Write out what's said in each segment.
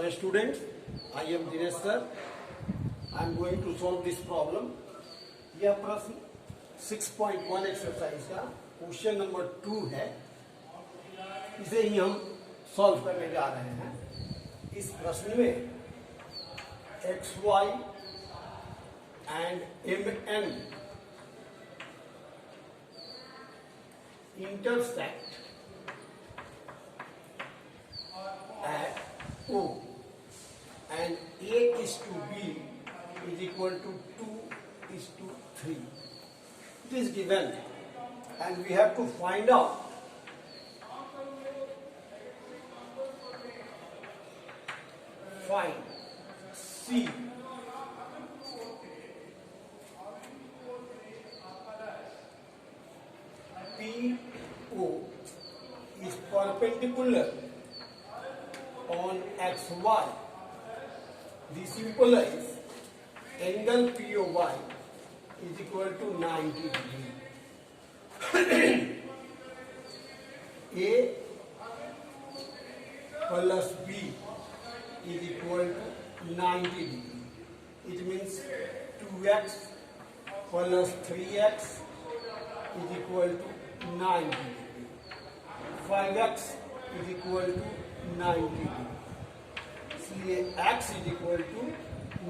Hello student, I am Dinesh sir. I am going to solve this problem. यह प्रश्न 6.1 exercise का question number 2 है. इसे ही हम सॉल्व करने जा रहे हैं. इस प्रश्न में XY and MN intersect at O and A is to B is equal to 2 is to 3. It is given and we have to find out C PO is perpendicular on XY. This implies angle POY is equal to 90 degree. A plus B is equal to 90 degree. It means 2x plus 3x is equal to 90 degree. 5x is equal to 90 degree. इसलिए x is equal to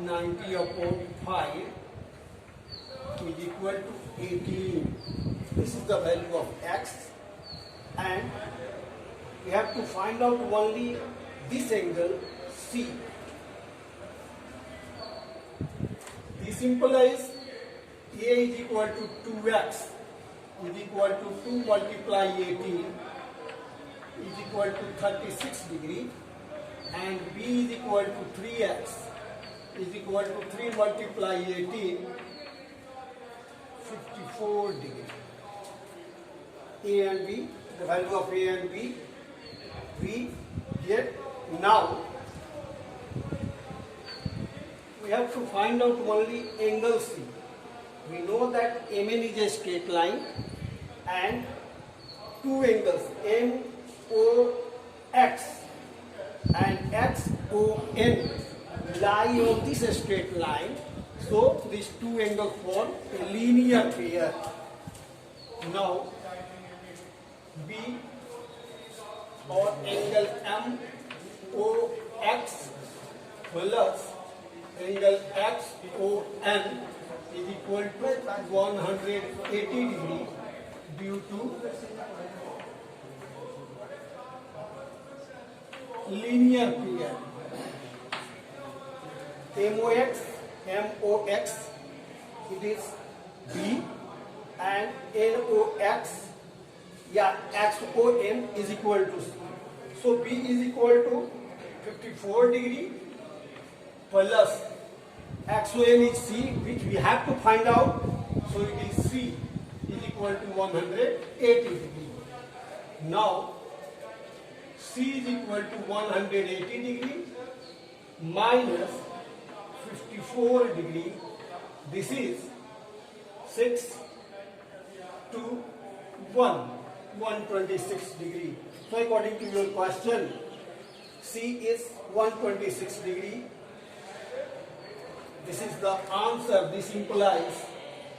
90 upon 5 is equal to 18. This is the value of x and we have to find out only this angle C. This implies A is equal to 2x is equal to 2 multiply 18 is equal to 36 degree and B is equal to 3x is equal to 3 multiply 18 54 degree. A and B, the value of A and B we get. Now we have to find out only angle C. We know that MN is a straight line and two angles MOX and XON lie on this straight line. So these two angles form a linear pair. Now B or angle MOX plus angle XON is equal to 180 degree due to linear pair. MOX it is B and NOX XON is equal to C. So B is equal to 54 degree plus XON is C, which we have to find out. So it is C is equal to 180 degree. Now C is equal to 180 degree minus 54 degree. This is 6 to 126 degree. So according to your question, C is 126 degree. This is the answer. This implies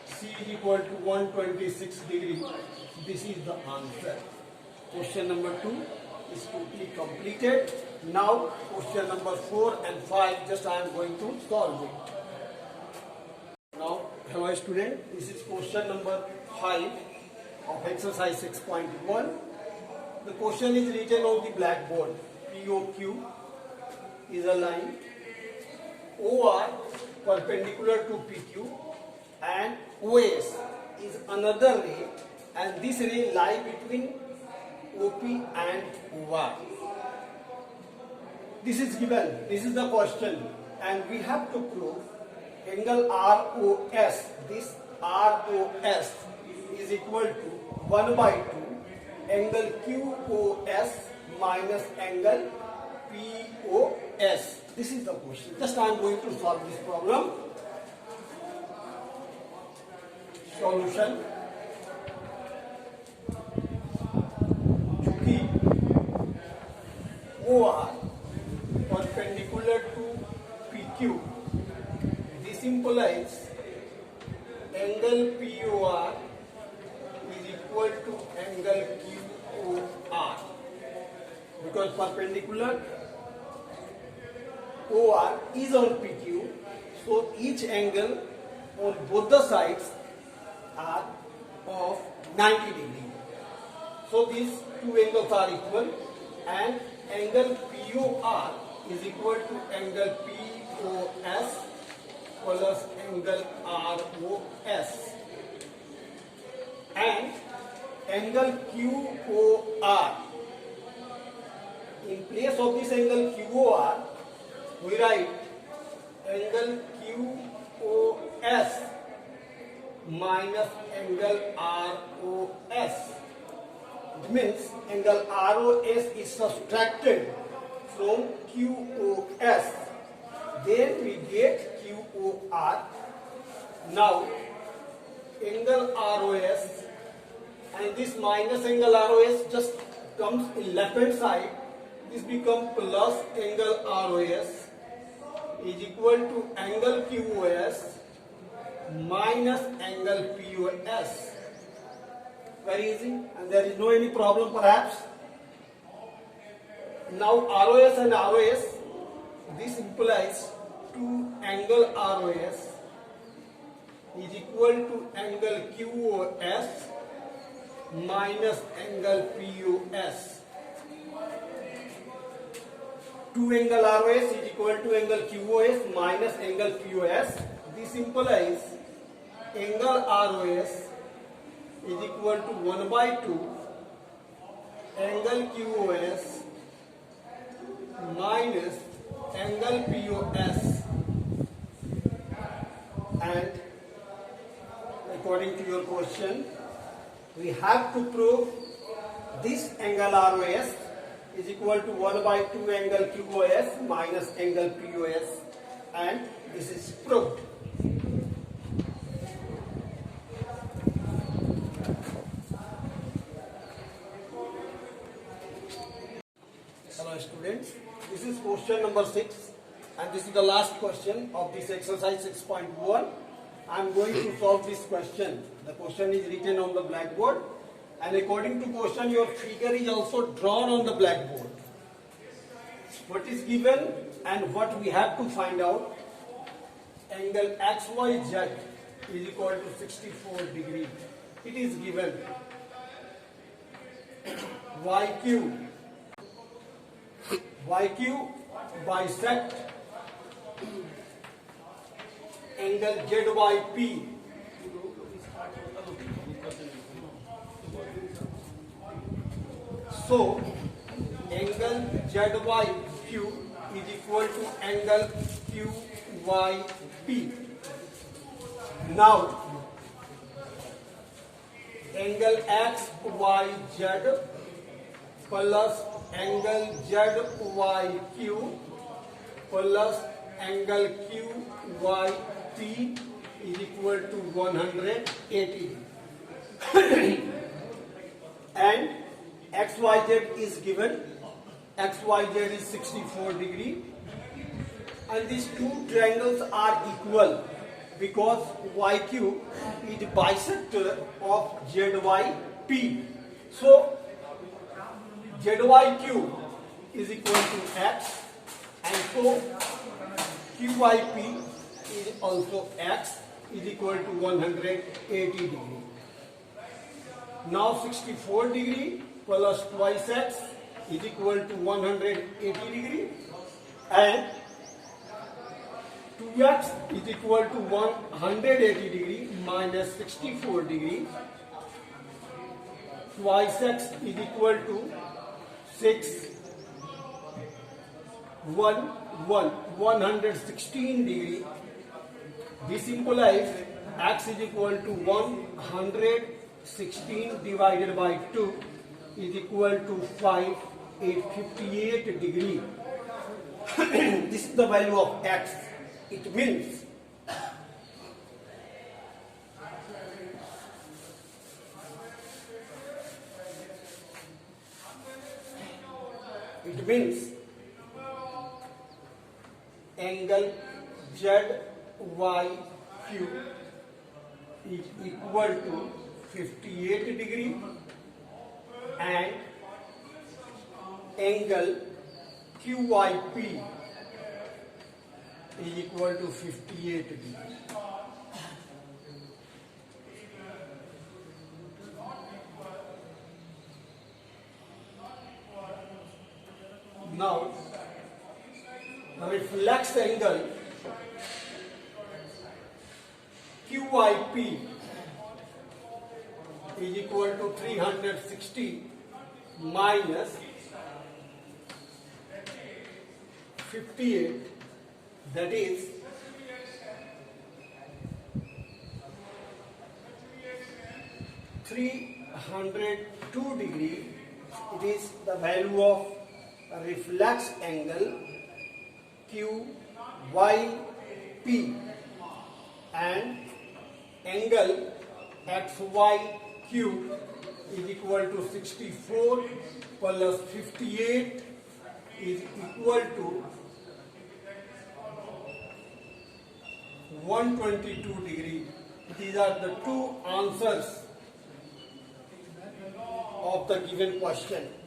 C is equal to 126 degree. This is the answer. Question number 2 is totally completed. Now question number 4 and 5 just I am going to solve it. Now hello student, this is question number 5 of exercise 6.1. The question is written on the blackboard. POQ is a line, OR perpendicular to PQ and OS is another ray and this ray lie between OP and OR. This is given, this is the question and we have to prove angle ROS, this ROS is equal to 1 by 2 angle QOS minus angle POS. This is the question. Just I am going to solve this problem. Solution. चूंकि OR perpendicular because perpendicular OR is on PQ, so each angle on both the sides are of 90 degree. So these two angles are equal, and angle POR is equal to angle POS plus angle ROS, and angle QOR, in place of this angle QOR we write angle QOS minus angle ROS. It means angle ROS is subtracted from QOS, then we get QOR. Now angle ROS and this minus angle ROS just comes in left hand side. This becomes plus angle ROS is equal to angle QOS minus angle POS. Very easy, and there is no any problem perhaps. Now ROS and ROS, this implies 2 angle ROS is equal to angle QOS minus angle POS. 2 angle ROS is equal to angle QOS minus angle POS. This implies angle ROS is equal to 1 by 2 angle QOS minus angle POS, and according to your question we have to prove this angle ROS is equal to 1 by 2 angle QOS minus angle POS, and this is proved. Hello students, this is question number 6 and this is the last question of this exercise 6.1. I am going to solve this question. The question is written on the blackboard, and according to question your figure is also drawn on the blackboard. What is given and what we have to find out: angle XYZ is equal to 64 degree. It is given YQ bisect angle ZYP. So angle ZYQ is equal to angle QYP. Now angle XYZ plus angle ZYQ plus angle QYP is equal to 180. And XYZ is given. XYZ is 64 degree, and these two triangles are equal because YQ is bisector of ZYP. So ZYQ is equal to X, and so QYP is also X is equal to 180 degree. Now 64 degree plus twice X is equal to 180 degree, and 2X is equal to 180 degree minus 64 degree. Twice X is equal to 116 degree. This implies X is equal to 116 divided by 2 is equal to 858 degree. This is the value of X. It means angle ZYQ is equal to 58 degree, and angle QIP is equal to 58 degrees. Now, the reflex angle QIP is equal to 360 minus 58, that is 302 degree. It is the value of reflex angle QYP, and angle XYQ is equal to 64 plus 58 is equal to 122 degree. These are the two answers of the given question.